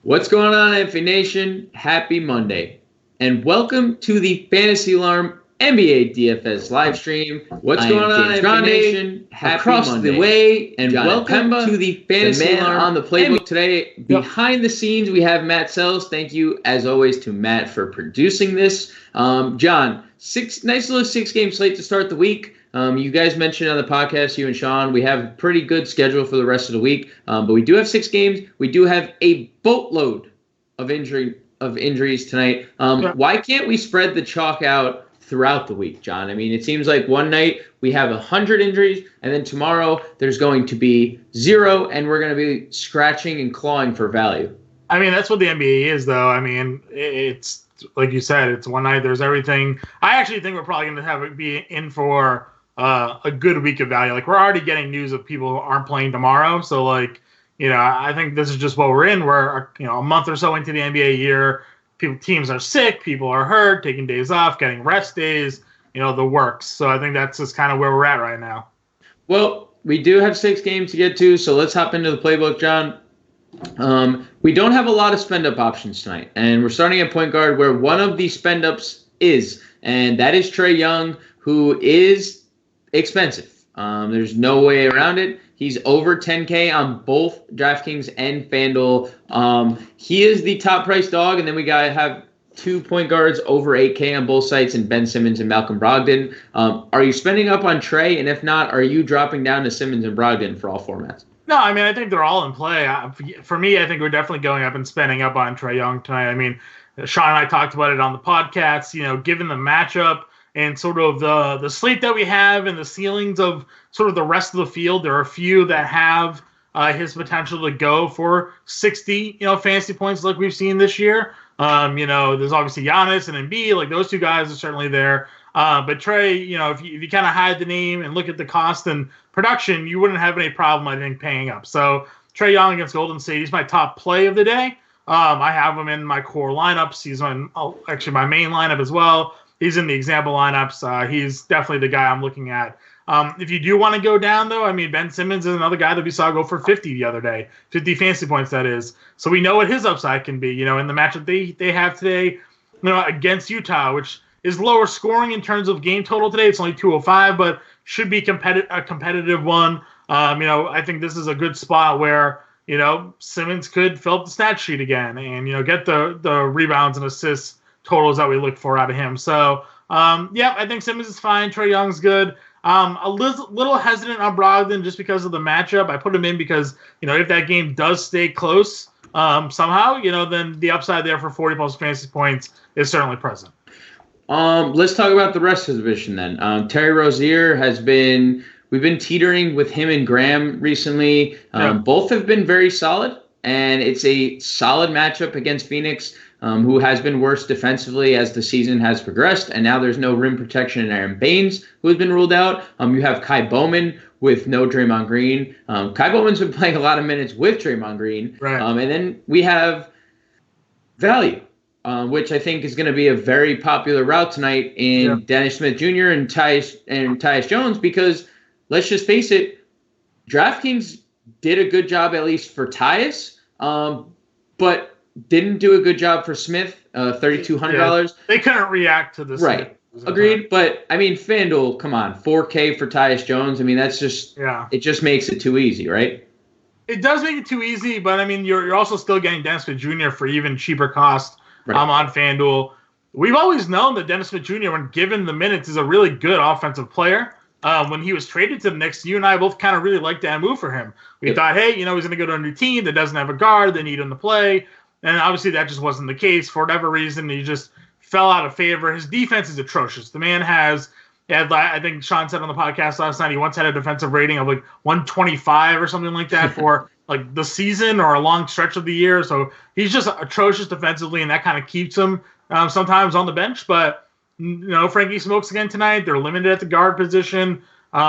What's going on, FA Nation? Happy Monday. And welcome to the Fantasy Alarm NBA DFS live stream. What's going on, Grande, Nation? Happy across Monday. The way, and John welcome Impemba, to the Fantasy Alarm on the playbook today. Behind the scenes, we have Matt Sells. Thank you, as always, to Matt for producing this. John, nice little 6-game slate to start the week. You guys mentioned on the podcast, you and Sean, we have a pretty good schedule for the rest of the week. But we do have 6 games. We do have a boatload of injuries tonight. Why can't we spread the chalk out throughout the week, John? I mean, it seems like one night we have 100 injuries, and then tomorrow there's going to be 0, and we're going to be scratching and clawing for value. I mean, that's what the NBA is, though. I mean, it's like you said, it's one night. There's everything. I actually think we're probably going to have it be in for a good week of value. Like, we're already getting news of people who aren't playing tomorrow. So, like, you know, I think this is just what we're in. We're, you know, a month or so into the NBA year. Teams are sick. People are hurt, taking days off, getting rest days, you know, the works. So I think that's just kind of where we're at right now. Well, we do have 6 games to get to, so let's hop into the playbook, John. We don't have a lot of spend-up options tonight, and we're starting at point guard where one of the spend-ups is, and that is Trae Young, who is expensive. There's no way around it. He's over 10K on both DraftKings and FanDuel. He is the top price dog, and then we have 2 point guards over 8K on both sites, and Ben Simmons and Malcolm Brogdon. Are you spending up on Trae? And if not, are you dropping down to Simmons and Brogdon for all formats? No, I mean, I think they're all in play. For me, I think we're definitely going up and spending up on Trae Young tonight. I mean, Sean and I talked about it on the podcast. You know, given the matchup and sort of the slate that we have and the ceilings of sort of the rest of the field, there are a few that have his potential to go for 60, you know, fantasy points like we've seen this year. You know, there's obviously Giannis and Embiid, like those 2 guys are certainly there. But Trae, you know, if you kind of hide the name and look at the cost and production, you wouldn't have any problem, I think, paying up. So Trae Young against Golden State, he's my top play of the day. I have him in my core lineups. He's actually my main lineup as well. He's in the example lineups. He's definitely the guy I'm looking at. If you do want to go down, though, I mean, Ben Simmons is another guy that we saw go for 50 the other day, 50 fantasy points, that is. So we know what his upside can be, you know, in the matchup they have today, you know, against Utah, which is lower scoring in terms of game total today. It's only 205, but should be a competitive one. You know, I think this is a good spot where, you know, Simmons could fill up the stat sheet again and, you know, get the rebounds and assists totals that we look for out of him. So, yeah, I think Simmons is fine. Trae Young's good. A little hesitant on Brogdon just because of the matchup. I put him in because, you know, if that game does stay close somehow, you know, then the upside there for 40-plus fantasy points is certainly present. Let's talk about the rest of the division then. Terry Rozier we've been teetering with him and Graham recently. Both have been very solid, and it's a solid matchup against Phoenix, who has been worse defensively as the season has progressed, and now there's no rim protection in Aaron Baines, who has been ruled out. You have Kai Bowman with no Draymond Green. Kai Bowman's been playing a lot of minutes with Draymond Green. Right. And then we have value, which I think is going to be a very popular route tonight in Dennis Smith Jr. and Tyus Jones, because let's just face it, DraftKings did a good job, at least for Tyus, but didn't do a good job for Smith, $3,200. Yeah, they couldn't react to this. Right. Agreed. But, I mean, FanDuel, come on, $4K for Tyus Jones. I mean, that's just, it just makes it too easy, right? It does make it too easy, but, I mean, you're also still getting Dennis Smith Jr. for even cheaper cost on FanDuel. We've always known that Dennis Smith Jr., when given the minutes, is a really good offensive player. When he was traded to the Knicks, you and I both kind of really liked that move for him. We thought, hey, you know, he's going to go to a new team that doesn't have a guard. They need him to play. And obviously that just wasn't the case. For whatever reason, he just fell out of favor. His defense is atrocious. The man I think Sean said on the podcast last night, he once had a defensive rating of like 125 or something like that for like the season or a long stretch of the year. So he's just atrocious defensively, and that kind of keeps him sometimes on the bench. But, you know, Frankie smokes again tonight. They're limited at the guard position. So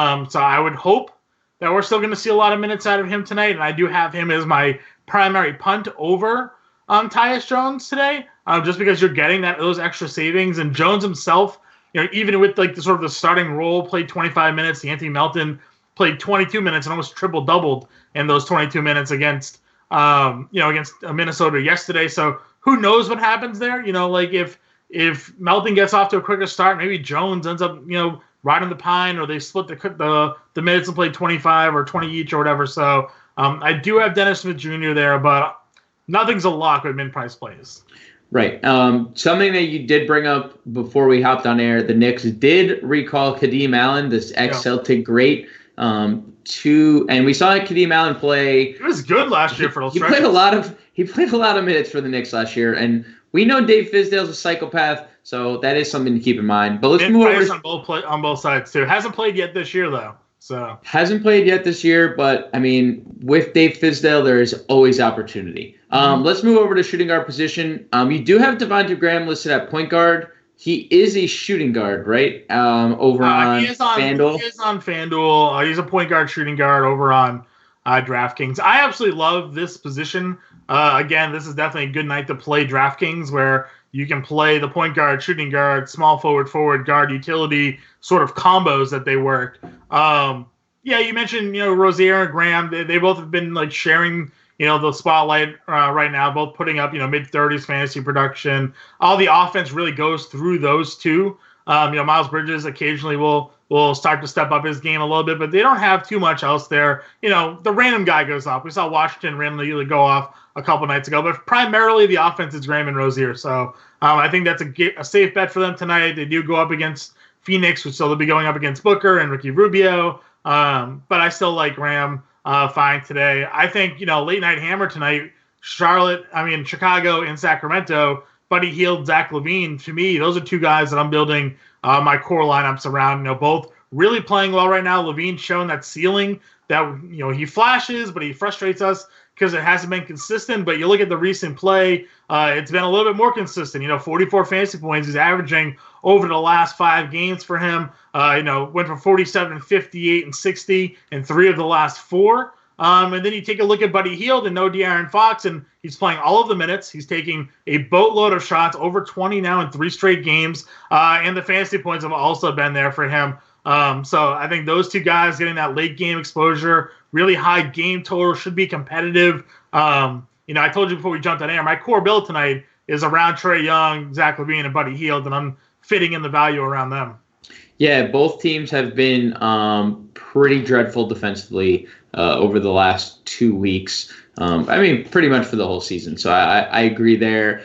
I would hope that we're still going to see a lot of minutes out of him tonight. And I do have him as my primary punt over Tyus Jones today, just because you're getting those extra savings. And Jones himself, you know, even with like the sort of the starting role, played 25 minutes. Anthony Milton played 22 minutes and almost triple-doubled in those 22 minutes against against Minnesota yesterday. So who knows what happens there? Like if Milton gets off to a quicker start, maybe Jones ends up, riding the pine, or they split the minutes and play 25 or 20 each or whatever. So I do have Dennis Smith Jr. there, but nothing's a lock with min-price plays. Right. Something that you did bring up before we hopped on air, the Knicks did recall Kadeem Allen, this ex-Celtic great, and we saw Kadeem Allen play. He was good last year for those. He played a lot of minutes for the Knicks last year, and we know Dave Fizdale's a psychopath, so that is something to keep in mind. But let's move over on both sides too. Hasn't played yet this year though. So hasn't played yet this year, but I mean, with Dave Fizdale, there is always opportunity. Let's move over to shooting guard position. You do have Devontae Graham listed at point guard. He is a shooting guard, right? Over on FanDuel. He is on FanDuel. He's a point guard, shooting guard over on DraftKings. I absolutely love this position. Again, this is definitely a good night to play DraftKings, where you can play the point guard, shooting guard, small forward guard, utility sort of combos that they work. You mentioned, Rozier and Graham. They both have been like sharing, the spotlight right now, both putting up, mid-30s fantasy production. All the offense really goes through those two. Miles Bridges occasionally will start to step up his game a little bit, but they don't have too much else there. The random guy goes off. We saw Washington randomly go off a couple nights ago, but primarily the offense is Graham and Rozier. So I think that's a safe bet for them tonight. They do go up against Phoenix, which they'll be going up against Booker and Ricky Rubio. But I still like Graham fine today. I think, late night hammer tonight, Chicago and Sacramento, Buddy Hield, Zach Lavine. To me, those are two guys that I'm building my core lineups around. Both really playing well right now. Lavine showing that ceiling that, he flashes, but he frustrates us because it hasn't been consistent. But you look at the recent play, it's been a little bit more consistent. 44 fantasy points he's averaging over the last 5 games for him. Went from 47, 58, and 60 in 3 of the last 4. And then you take a look at Buddy Hield and no De'Aaron Fox, and he's playing all of the minutes. He's taking a boatload of shots, over 20 now in 3 straight games. And the fantasy points have also been there for him. So I think those two guys getting that late game exposure, really high game total, should be competitive. I told you before we jumped on air, my core build tonight is around Trae Young, Zach Lavine, and Buddy Hield, and I'm fitting in the value around them. Yeah, both teams have been pretty dreadful defensively over the last 2 weeks. Pretty much for the whole season. So I agree there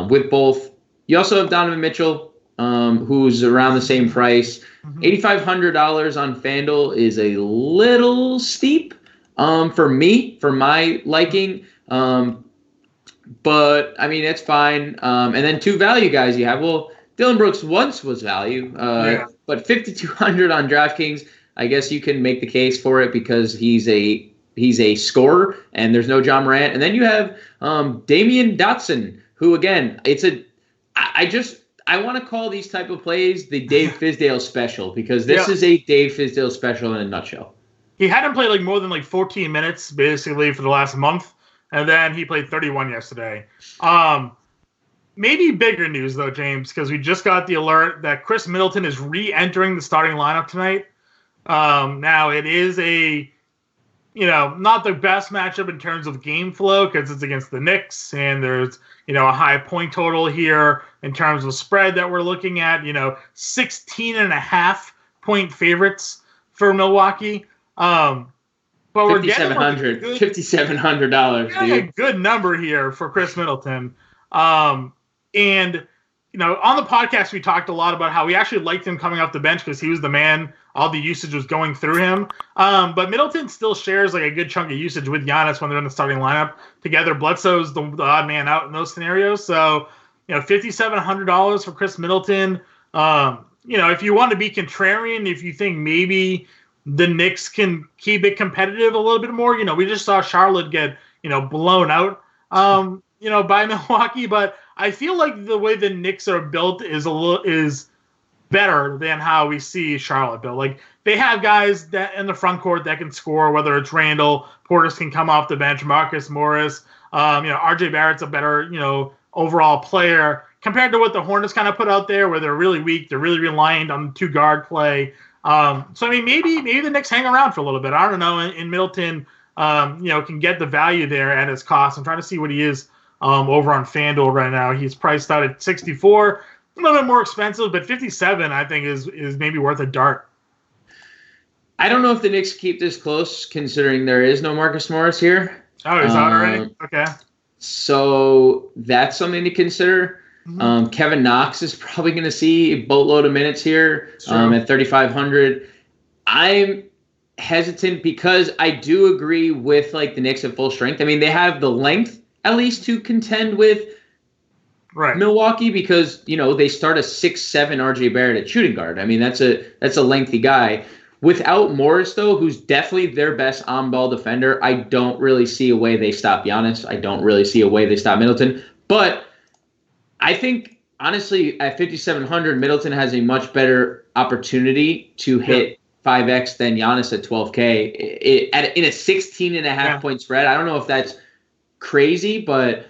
with both. You also have Donovan Mitchell, who's around the same price. $8,500 on FanDuel is a little steep for me, for my liking. But, it's fine. And then 2 value guys you have. Well, Dylan Brooks once was value, but $5,200 on DraftKings, I guess you can make the case for it because he's a scorer and there's no John Morant. And then you have Damian Dotson, who, again, I want to call these type of plays the Dave Fizdale special because this is a Dave Fizdale special in a nutshell. He hadn't played more than 14 minutes basically for the last month, and then he played 31 yesterday. Maybe bigger news though, James, because we just got the alert that Chris Middleton is re-entering the starting lineup tonight. Now it is not the best matchup in terms of game flow because it's against the Knicks and there's, a high point total here in terms of spread that we're looking at, 16.5 point favorites for Milwaukee. But we're getting $5,700, dude. A good number here for Chris Middleton. And, on the podcast, we talked a lot about how we actually liked him coming off the bench because he was the man. All the usage was going through him. But Middleton still shares a good chunk of usage with Giannis when they're in the starting lineup together. Bledsoe's the odd man out in those scenarios. So, $5,700 for Chris Middleton. If you want to be contrarian, if you think maybe the Knicks can keep it competitive a little bit more, we just saw Charlotte get, blown out, by Milwaukee. But I feel like the way the Knicks are built is better than how we see Charlotte built. They have guys that in the front court that can score, whether it's Randall, Portis can come off the bench, Marcus Morris, RJ Barrett's a better, overall player compared to what the Hornets kind of put out there where they're really weak. They're really reliant on 2-guard play. Maybe the Knicks hang around for a little bit. I don't know. In Middleton, can get the value there at his cost. I'm trying to see what he is over on FanDuel right now. He's priced out at 64, a little bit more expensive, but 57 I think is maybe worth a dart. I don't know if the Knicks keep this close, considering there is no Marcus Morris here. Oh, he's out already? Okay. So that's something to consider. Mm-hmm. Kevin Knox is probably going to see a boatload of minutes here at 3,500. I'm hesitant because I do agree with the Knicks at full strength. I mean, they have the length at least to contend with Milwaukee because they start a 6'7" RJ Barrett at shooting guard. I mean, that's a lengthy guy. Without Morris, though, who's definitely their best on-ball defender, I don't really see a way they stop Giannis. I don't really see a way they stop Middleton. But I think, honestly, at 5,700, Middleton has a much better opportunity to hit 5X than Giannis at 12K in a 16.5 point spread. I don't know if that's crazy, but,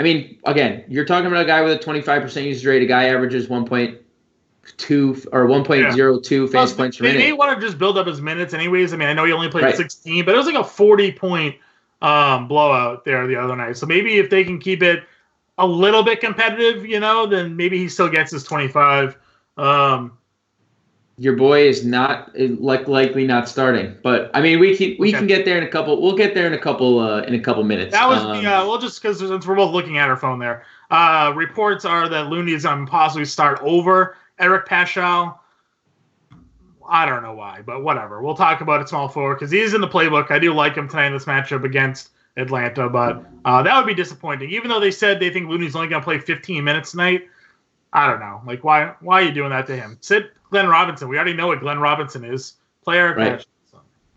I mean, again, you're talking about a guy with a 25% usage rate. A guy averages 1.2 or 1.02 fantasy points per minute. They may want to just build up his minutes anyways. I mean, I know he only played 16, but it was like a 40-point blowout there the other night. So maybe if they can keep it a little bit competitive, then maybe he still gets his 25. Your boy is not likely not starting, but I mean we can get there in a couple. We'll get there in a couple minutes. That was we'll just because since we're both looking at our phone there. Reports are that Looney is going to possibly start over Eric Paschal. I don't know why, but whatever. We'll talk about it small forward because he's in the playbook. I do like him tonight in this matchup against Atlanta, but that would be disappointing. Even though they said they think Looney's only going to play 15 minutes tonight, I don't know. Why are you doing that to him? Sit Glenn Robinson. We already know what Glenn Robinson is. Play Eric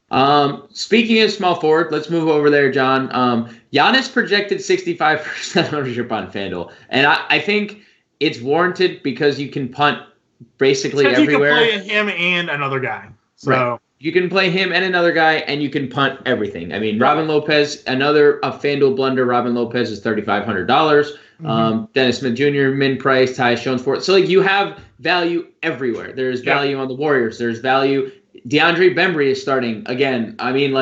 Paschal. Speaking of small forward, let's move over there, John. Giannis projected 65% ownership on FanDuel, and I think it's warranted because you can punt basically everywhere. You can play him and another guy. So you can play him and another guy, and you can punt everything. I mean, Robin Lopez, a FanDuel blunder. Robin Lopez is $3,500. Mm-hmm. Dennis Smith Jr. min price, Tyus Jones for it. So you have value everywhere. There's value on the Warriors. There's value. DeAndre Bembry is starting again. I mean,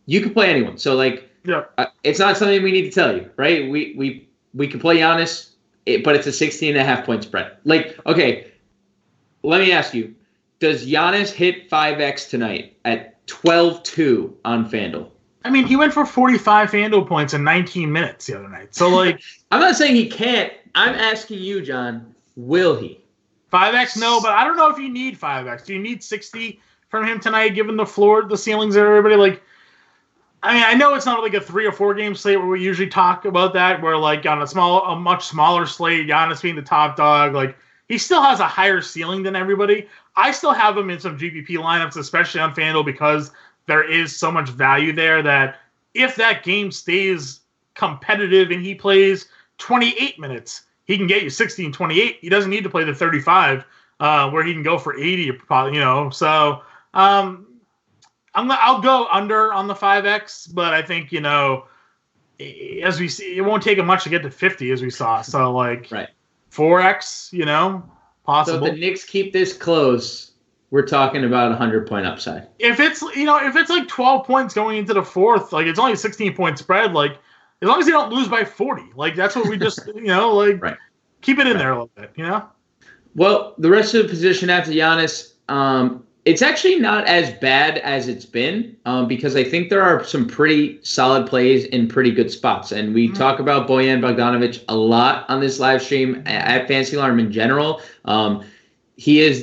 you can play anyone. So it's not something we need to tell you, right? We can play Giannis, but it's a 16.5 point spread. Okay, let me ask you: does Giannis hit 5X tonight at 12-2 on FanDuel? I mean, he went for 45 FanDuel points in 19 minutes the other night. So, I'm not saying he can't. I'm asking you, John, will he? 5X, no, but I don't know if you need 5X. Do you need 60 from him tonight, given the ceilings of everybody? I mean, I know it's not a 3 or 4 game slate where we usually talk about that, where on a much smaller slate, Giannis being the top dog, he still has a higher ceiling than everybody. I still have him in some GPP lineups, especially on FanDuel, because there is so much value there that if that game stays competitive and he plays 28 minutes, he can get you 16, 28. He doesn't need to play the 35 where he can go for 80, So I'll go under on the 5X, but I think, as we see, it won't take him much to get to 50 as we saw. So 4X, possible. So if the Knicks keep this close, we're talking about 100-point upside. If it's 12 points going into the fourth, it's only a 16-point spread, as long as you don't lose by 40, that's what we just, keep it in there a little bit, Well, the rest of the position after Giannis, it's actually not as bad as it's been because I think there are some pretty solid plays in pretty good spots. And we talk about Bojan Bogdanovic a lot on this live stream at Fantasy Alarm in general. He's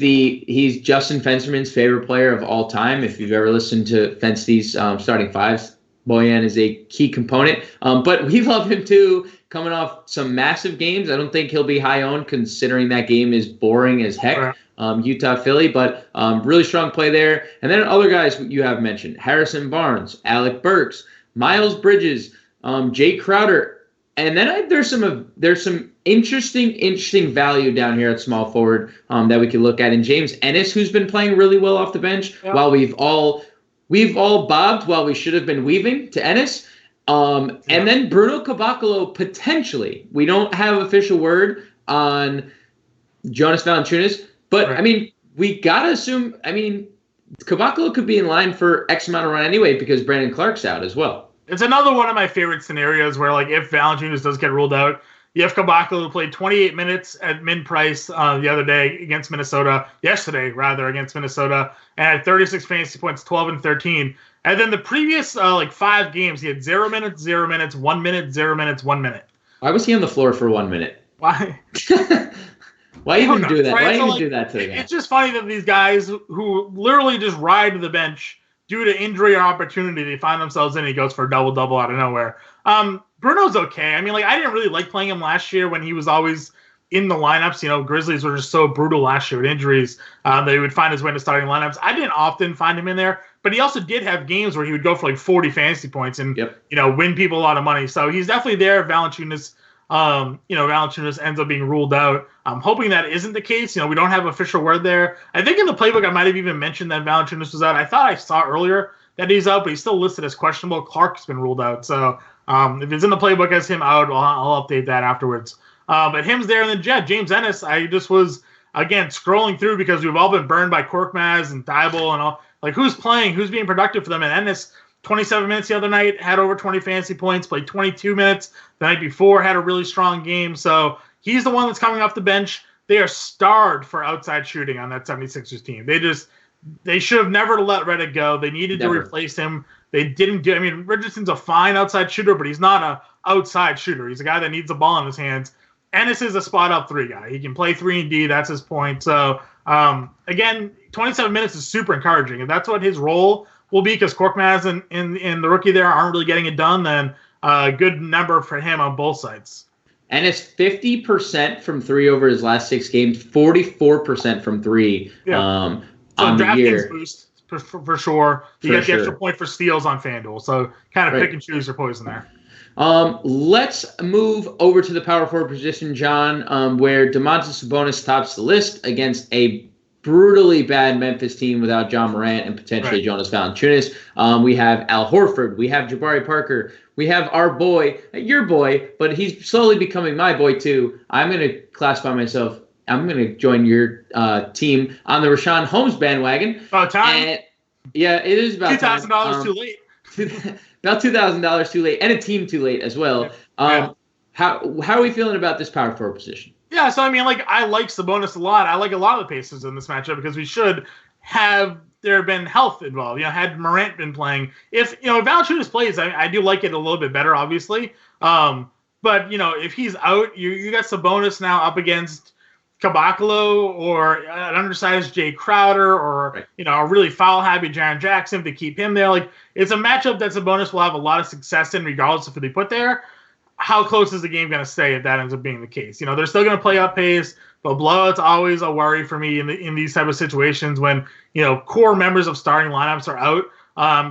Justin Fensterman's favorite player of all time. If you've ever listened to Fensty's starting fives, Bojan is a key component. But we love him too, coming off some massive games. I don't think he'll be high owned considering that game is boring as heck. Utah, Philly, but really strong play there. And then other guys you have mentioned: Harrison Barnes, Alec Burks, Miles Bridges, Jay Crowder. And then there's some interesting value down here at small forward that we can look at. And James Ennis, who's been playing really well off the bench, while we've all bobbed while we should have been weaving to Ennis. And then Bruno Caboclo potentially. We don't have official word on Jonas Valanciunas, but I mean, we gotta assume. I mean, Kabakalo could be in line for X amount of run anyway because Brandon Clark's out as well. It's another one of my favorite scenarios where, like, if Valanciunas does get ruled out, you have Kabakalo who played 28 minutes at min price the other day against Minnesota, yesterday rather, against Minnesota, and had 36 fantasy points, 12 and 13. And then the previous 5 games, he had 0 minutes, 0 minutes, 1 minute, 0 minutes, 1 minute. Why was he on the floor for 1 minute? Why? Why even do that? Right? Why even do that to the guy? It's just funny that these guys who literally just ride to the bench due to injury or opportunity, they find themselves in and he goes for a double-double out of nowhere. Bruno's okay. I mean, like, I didn't really like playing him last year when he was always in the lineups. You know, Grizzlies were just so brutal last year with injuries that he would find his way into starting lineups. I didn't often find him in there, but he also did have games where he would go for like 40 fantasy points and, win people a lot of money. So he's definitely there. Valanciunas ends up being ruled out. I'm hoping that isn't the case. You know, we don't have official word there. I think in the playbook I might have even mentioned that Valanciunas was out. I thought I saw earlier that he's out, but he's still listed as questionable. Clark's been ruled out. So if it's in the playbook as him out, I'll update that afterwards. But him's there. And then James Ennis, I just was, again, scrolling through because we've all been burned by Korkmaz and Thibault and all. Like, who's playing? Who's being productive for them? And Ennis, 27 minutes the other night, had over 20 fantasy points, played 22 minutes the night before, had a really strong game. So he's the one that's coming off the bench. They are starved for outside shooting on that 76ers team. They should have never let Reddick go. They needed to replace him. They didn't do. I mean, Richardson's a fine outside shooter, but he's not an outside shooter. He's a guy that needs the ball in his hands. Ennis is a spot up 3 guy. He can play 3 and D. That's his point. So, again, 27 minutes is super encouraging. If that's what his role will be, because Korkmaz and the rookie there aren't really getting it done, then a good number for him on both sides. And it's 50% from 3 over his last 6 games, 44% from 3 on the year. Boost for sure. You get the extra point for steals on FanDuel. So kind of pick and choose your poison there. Let's move over to the power forward position, John, where Dimaggio Sabonis tops the list against a brutally bad Memphis team without John Morant and potentially Jonas Valanciunas. We have Al Horford. We have Jabari Parker. We have our boy, your boy, but he's slowly becoming my boy too. I'm going to classify myself. I'm going to join your team on the Richaun Holmes bandwagon. About time. And, yeah, it is about $2,000 too late. About $2,000 too late, and a team too late as well. How are we feeling about this power forward position? Yeah, so I mean, like, I like Sabonis a lot. I like a lot of the Pacers in this matchup because we should have there been health involved. You know, had Morant been playing, if Valanciunas plays, I do like it a little bit better, obviously. But if he's out, you got Sabonis now up against Kabakalo or an undersized Jay Crowder or a really foul-happy Jaren Jackson to keep him there. Like, it's a matchup that Sabonis will have a lot of success in regardless of who they put there. How close is the game going to stay if that ends up being the case? They're still going to play up pace, but blowout's always a worry for me in these type of situations when core members of starting lineups are out.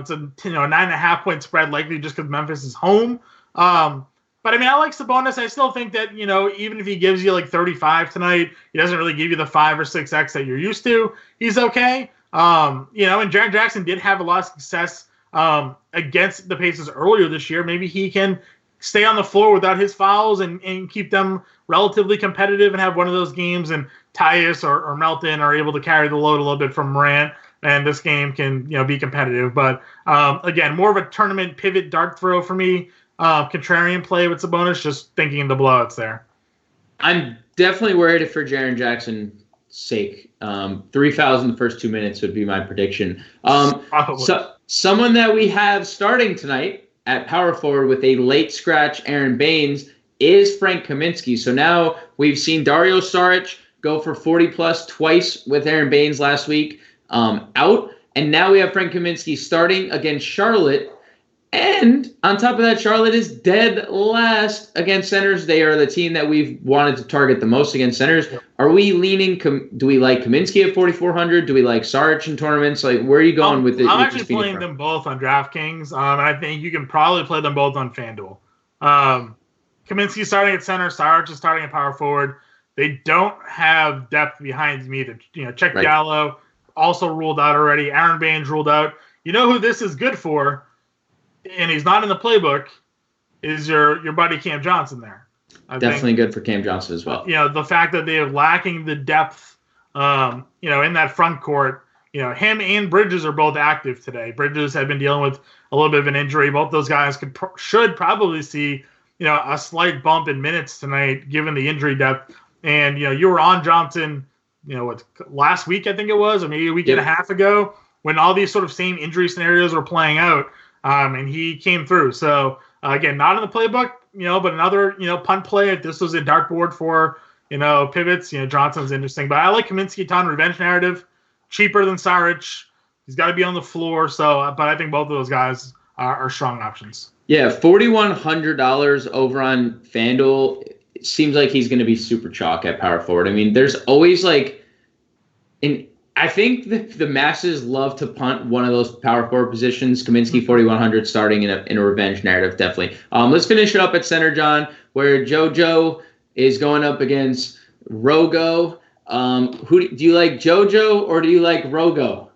It's a 9.5 point spread likely just because Memphis is home. But I mean, I like Sabonis. I still think that even if he gives you like 35 tonight, he doesn't really give you the 5 or 6x that you're used to. He's okay. And Jaren Jackson did have a lot of success against the Pacers earlier this year. Maybe he can stay on the floor without his fouls and keep them relatively competitive and have one of those games, and Tyus or Milton are able to carry the load a little bit from Morant, and this game can be competitive. But again, more of a tournament pivot dart throw for me. Contrarian play with Sabonis, just thinking the blowouts there. I'm definitely worried for Jaren Jackson's sake. 3 fouls in the first 2 minutes would be my prediction. So someone that we have starting tonight at power forward with a late scratch Aaron Baines is Frank Kaminsky. So now we've seen Dario Saric go for 40-plus twice with Aaron Baines last week out. And now we have Frank Kaminsky starting against Charlotte. And on top of that, Charlotte is dead last against centers. They are the team that we've wanted to target the most against centers. Are we leaning? Do we like Kaminsky at 4,400? Do we like Saric in tournaments? Like, where are you going with it? I'm actually playing them both on DraftKings, and I think you can probably play them both on FanDuel. Kaminsky starting at center, Saric is starting at power forward. They don't have depth behind them either. Check Gallo also ruled out already. Aaron Baines ruled out. You know who this is good for? And he's not in the playbook, is your buddy Cam Johnson there. Definitely good for Cam Johnson as well. The fact that they are lacking the depth, in that front court, him and Bridges are both active today. Bridges had been dealing with a little bit of an injury. Both those guys should probably see, a slight bump in minutes tonight, given the injury depth. And, you were on Johnson, last week, I think it was, or maybe a week and a half ago, when all these sort of same injury scenarios were playing out, and he came through. So, again, not in the playbook, but another, punt play. If this was a dartboard for, pivots, Johnson's interesting. But I like Kaminsky a ton. Revenge narrative, cheaper than Saric. He's got to be on the floor. So, but I think both of those guys are strong options. Yeah, $4,100 over on FanDuel. It seems like he's going to be super chalk at power forward. I mean, there's always I think the masses love to punt one of those power forward positions. Kaminsky 4,100 starting in a revenge narrative, definitely. Let's finish it up at center, John, where JoJo is going up against Rogo. Who do you like, JoJo or do you like Rogo?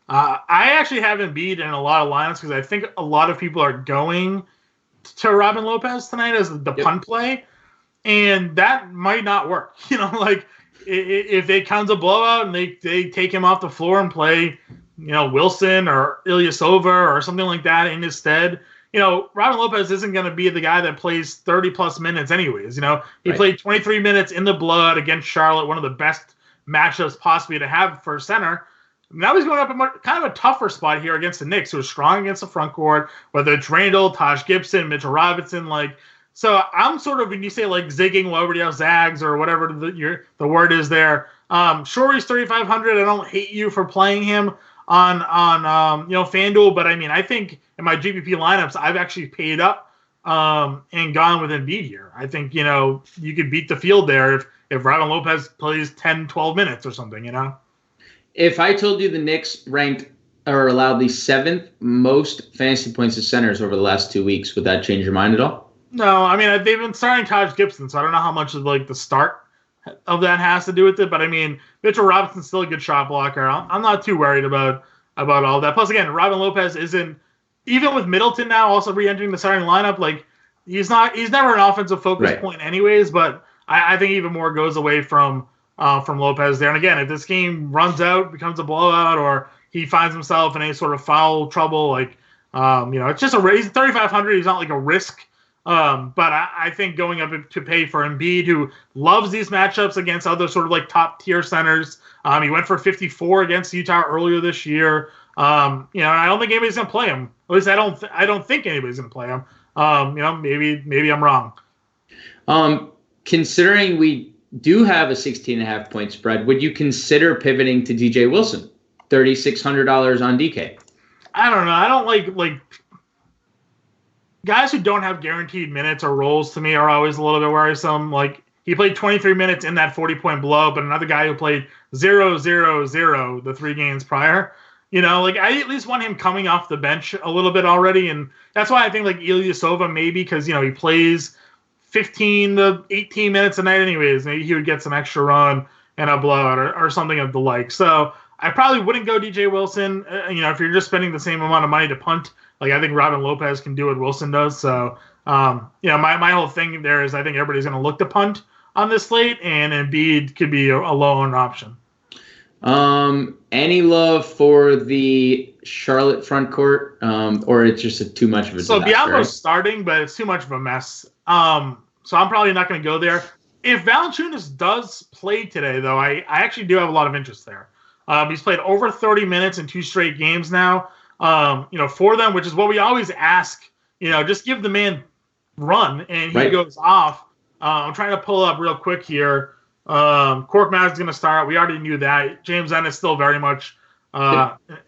I actually haven't beat in a lot of lineups because I think a lot of people are going to Robin Lopez tonight as the punt play, and that might not work. If it comes a blowout and they take him off the floor and play, Wilson or Ilyasova or something like that in his stead, Robin Lopez isn't going to be the guy that plays 30-plus minutes anyways. He played 23 minutes in the blowout against Charlotte, one of the best matchups possibly to have for center. Now he's going up in kind of a tougher spot here against the Knicks, who are strong against the front court, whether it's Randall, Taj Gibson, Mitchell Robinson. So I'm sort of, when you say zigging, well, everybody else zags or whatever the word is there. Sure, he's 3,500. I don't hate you for playing him on FanDuel, but I mean, I think in my GPP lineups, I've actually paid up and gone with Embiid here. I think, you could beat the field there if Robin Lopez plays 10, 12 minutes or something, If I told you the Knicks ranked or allowed the 7th most fantasy points to centers over the last 2 weeks, would that change your mind at all? No, I mean, they've been starting Taj Gibson, so I don't know how much of the start of that has to do with it. But I mean, Mitchell Robinson's still a good shot blocker. I'm not too worried about all that. Plus, again, Robin Lopez isn't, even with Middleton now also re-entering the starting lineup. He's never an offensive focus point anyways. But I think even more goes away from Lopez there. And again, if this game runs out, becomes a blowout, or he finds himself in any sort of foul trouble, it's just he's 3,500. He's not a risk. But I think going up to pay for Embiid, who loves these matchups against other sort of top tier centers. He went for 54 against Utah earlier this year. And I don't think anybody's gonna play him. At least I don't think anybody's gonna play him. Maybe I'm wrong. Considering we do have a 16.5 point spread, would you consider pivoting to DJ Wilson? $3,600 on DK. I don't know. I don't like guys who don't have guaranteed minutes or roles, to me, are always a little bit worrisome. He played 23 minutes in that 40-point blow, but another guy who played 0-0-0 the 3 games prior. I at least want him coming off the bench a little bit already, and that's why I think Ilyasova maybe, because he plays 15 to 18 minutes a night anyways. Maybe he would get some extra run and a blowout or something of the like. So I probably wouldn't go DJ Wilson. If you're just spending the same amount of money to punt, I think Robin Lopez can do what Wilson does. So, my whole thing there is I think everybody's going to look to punt on this slate, and Embiid could be a low-owned option. Any love for the Charlotte front court, or it's just too much of a disaster? So Biombo's starting, but it's too much of a mess. So I'm probably not going to go there. If Valanciunas does play today, though, I actually do have a lot of interest there. He's played over 30 minutes in 2 straight games now. For them, which is what we always ask. Just give the man run, and he goes off. I'm trying to pull up real quick here. Korkmaz is going to start. We already knew that. James Ennis still very much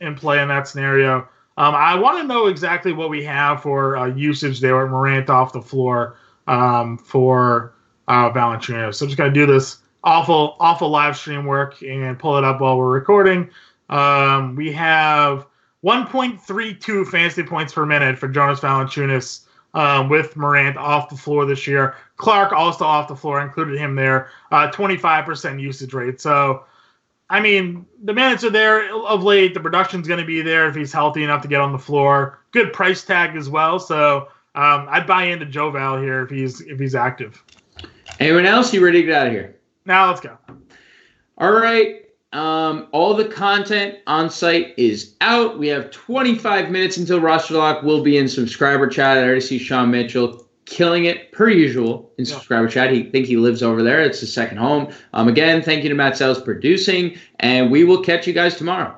in play in that scenario. I want to know exactly what we have for usage there with Morant off the floor for Valanciunas. So I'm just going to do this awful live stream work and pull it up while we're recording. We have 1.32 fantasy points per minute for Jonas Valanciunas with Morant off the floor this year. Clark also off the floor, included him there. 25% usage rate. So, I mean, the minutes are there of late. The production's going to be there if he's healthy enough to get on the floor. Good price tag as well. So I'd buy into Joe Val here if he's active. Anyone else? You ready to get out of here? Now let's go. All right. All the content on site is out. We have 25 minutes until roster lock. We'll be in subscriber chat. I already see Sean Mitchell killing it per usual in subscriber chat. He lives over there. It's his second home. Again, thank you to Matt Sells producing, and we will catch you guys tomorrow.